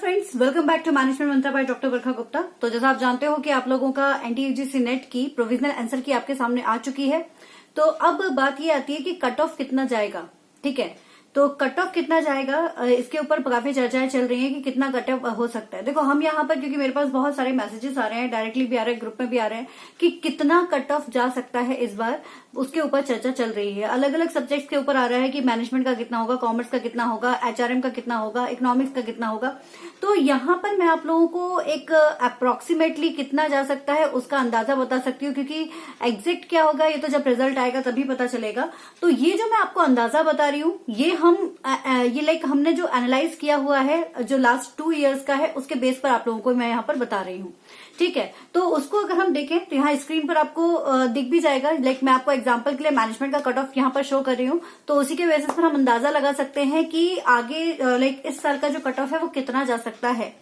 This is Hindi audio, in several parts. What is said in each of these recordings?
Friends, welcome back to management mantra by doctor Barkha Gupta. तो जैसा आप जानते हो कि आप लोगों का एनटीयूजीसी नेट की प्रोविजनल आंसर की आपके सामने आ चुकी है। तो अब बात ये आती है कि कट ऑफ कितना जाएगा। ठीक है, तो कट ऑफ कितना जाएगा, इसके ऊपर काफी चर्चाएं चल रही हैं कि कितना कट ऑफ हो सकता है। देखो, हम यहाँ पर, क्योंकि मेरे पास बहुत सारे मैसेजेस आ रहे हैं, डायरेक्टली भी आ रहे हैं, ग्रुप में भी आ रहे हैं कि कितना कट ऑफ जा सकता है इस बार, उसके ऊपर चर्चा चल रही है। अलग अलग सब्जेक्ट्स के ऊपर आ रहा है कि मैनेजमेंट का कितना होगा, कॉमर्स का कितना होगा, एचआरएम का कितना होगा, इकोनॉमिक्स का कितना होगा। तो यहाँ पर मैं आप लोगों को एक अप्रोक्सीमेटली कितना जा सकता है उसका अंदाजा बता सकती हूँ, क्योंकि एग्जैक्ट क्या होगा ये तो जब रिजल्ट आएगा तभी पता चलेगा। तो ये जो मैं आपको अंदाजा बता रही हूँ, ये हमने जो एनालाइज किया हुआ है जो लास्ट 2 इयर्स का है, उसके बेस पर आप लोगों को मैं यहाँ पर बता रही हूँ। ठीक है, तो उसको अगर हम देखें तो यहाँ स्क्रीन पर आपको दिख भी जाएगा। मैं आपको एग्जांपल के लिए मैनेजमेंट का कट ऑफ यहाँ पर शो कर रही हूँ, तो उसी के बेसिस पर हम अंदाजा लगा सकते हैं कि आगे इस साल का जो कट ऑफ है वो कितना जा सकता है।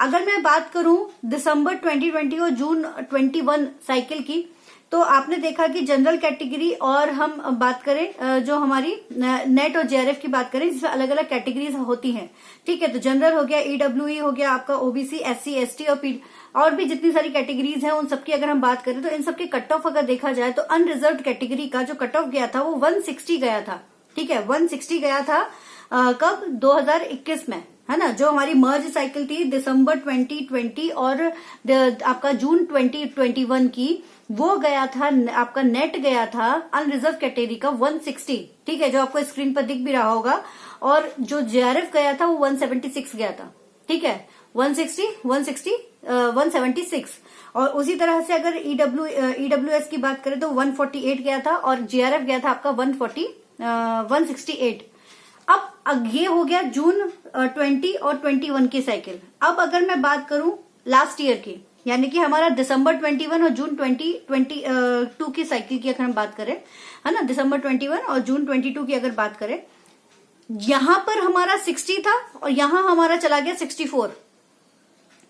अगर मैं बात करूं दिसंबर 2020 और जून 21 साइकिल की, तो आपने देखा कि जनरल कैटेगरी और हम बात करें जो हमारी नेट और जेआरएफ की बात करें, जिसमें अलग अलग कैटेगरीज होती हैं। ठीक है, तो जनरल हो गया, ईडब्ल्यूई हो गया, आपका ओबीसी, एससी, एसटी और भी जितनी सारी कैटेगरीज हैं उन सबकी अगर हम बात करें तो इन सबके कट ऑफ अगर देखा जाए तो अनरिजर्व कैटेगरी का जो कट ऑफ गया था वो 160 गया था। ठीक है, 160 गया था कब, 2021 में, है ना। जो हमारी मर्ज साइकिल थी दिसंबर 2020 और आपका जून 2021 की, वो गया था, आपका नेट गया था अनरिजर्व कैटेगरी का 160। ठीक है, जो आपको स्क्रीन पर दिख भी रहा होगा। और जो जेआरएफ गया था वो 176 गया था। ठीक है, 176 और उसी तरह से अगर ईडब्ल्यूएस की बात करें तो 148 गया था और जेआरएफ गया था आपका 168। अब ये हो गया जून 20 और 21 की साइकिल। अब अगर मैं बात करूं लास्ट ईयर की, यानी कि हमारा दिसंबर 21 और जून 2022 की साइकिल की अगर हम बात करें, है ना, दिसंबर 21 और जून 22 की अगर बात करें, यहां पर हमारा 60 था और यहां हमारा चला गया 64,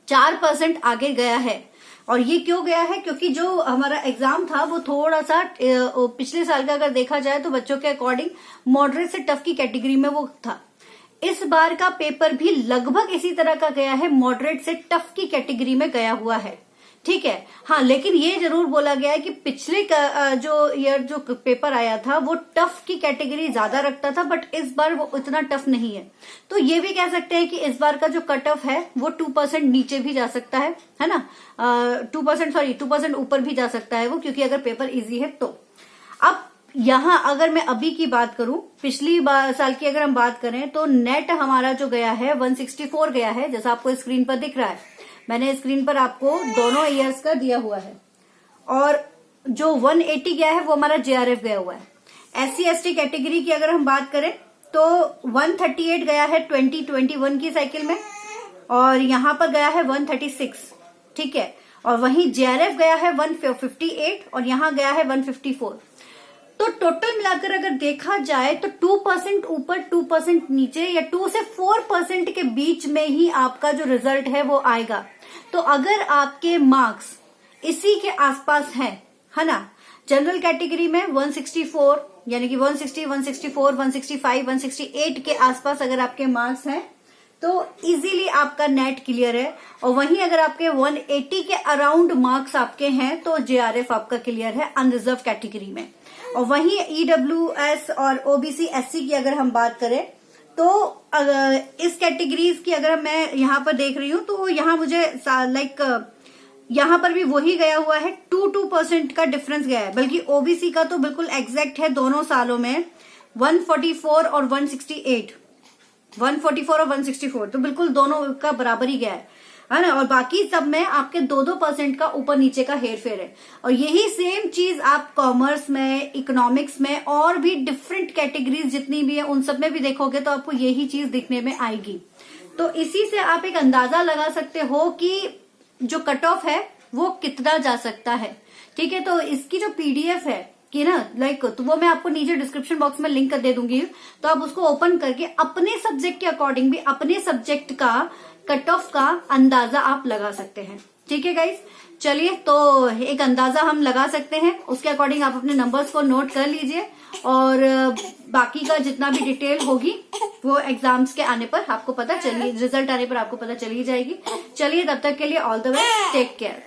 4% आगे गया है। और ये क्यों गया है, क्योंकि जो हमारा एग्जाम था वो थोड़ा सा पिछले साल का अगर देखा जाए तो बच्चों के अकॉर्डिंग मॉडरेट से टफ की कैटेगरी में वो था। इस बार का पेपर भी लगभग इसी तरह का गया है, मॉडरेट से टफ की कैटेगरी में गया हुआ है। ठीक है, हाँ, लेकिन ये जरूर बोला गया है कि पिछले जो पेपर आया था वो टफ की कैटेगरी ज्यादा रखता था, बट इस बार वो इतना टफ नहीं है। तो ये भी कह सकते हैं कि इस बार का जो कट ऑफ है वो 2% नीचे भी जा सकता है ना, 2% ऊपर भी जा सकता है वो, क्योंकि अगर पेपर इजी है तो। अब यहाँ अगर मैं अभी की बात करूं, पिछली साल की अगर हम बात करें तो नेट हमारा जो गया है 164 गया है, जैसा आपको स्क्रीन पर दिख रहा है। मैंने स्क्रीन पर आपको दोनों ईयर्स का दिया हुआ है। और जो 180 गया है वो हमारा जेआरएफ गया हुआ है। एससी एसटी कैटेगरी की अगर हम बात करें तो 138 गया है 2021 की साइकिल में, और यहां पर गया है 136। ठीक है, और वहीं जेआरएफ गया है 158 और यहां गया है 154। तो टोटल मिलाकर अगर देखा जाए तो 2% ऊपर 2% नीचे, या 2 से 4% के बीच में ही आपका जो रिजल्ट है वो आएगा। तो अगर आपके मार्क्स इसी के आसपास हैं, है ना, जनरल कैटेगरी में 164, यानी कि 160, 164, 165, 168 के आसपास अगर आपके मार्क्स हैं तो इजीली आपका नेट क्लियर है। और वहीं अगर आपके 180 के अराउंड मार्क्स आपके हैं तो जेआरएफ आपका क्लियर है अनरिजर्व कैटेगरी में। और वहीं ईडब्ल्यूएस और ओबीसी एससी की अगर हम बात करें तो इस कैटेगरीज की अगर मैं यहाँ पर देख रही हूँ तो यहाँ मुझे यहाँ पर भी वही गया हुआ है, 2% का डिफरेंस गया है। बल्कि ओबीसी का तो बिल्कुल एग्जैक्ट है दोनों सालों में, 144 और 168, 144 और 164, तो बिल्कुल दोनों का बराबर ही गया है ना। और बाकी सब में आपके 2% का ऊपर नीचे का हेरफेर है। और यही सेम चीज आप कॉमर्स में, इकोनॉमिक्स में और भी डिफरेंट कैटेगरीज जितनी भी है उन सब में भी देखोगे तो आपको यही चीज दिखने में आएगी। तो इसी से आप एक अंदाजा लगा सकते हो कि जो कट ऑफ है वो कितना जा सकता है। ठीक है, तो इसकी जो पीडीएफ है कि ना, तो वो मैं आपको नीचे डिस्क्रिप्शन बॉक्स में लिंक कर दे दूंगी, तो आप उसको ओपन करके अपने सब्जेक्ट के अकॉर्डिंग भी अपने सब्जेक्ट का कट ऑफ का अंदाजा आप लगा सकते हैं। ठीक है गाइस, चलिए, तो एक अंदाजा हम लगा सकते हैं, उसके अकॉर्डिंग आप अपने नंबर्स को नोट कर लीजिए और बाकी का जितना भी डिटेल होगी वो एग्जाम्स के आने पर आपको पता चली, रिजल्ट आने पर आपको पता चली जाएगी। चलिए, तब तक के लिए all the best, take care.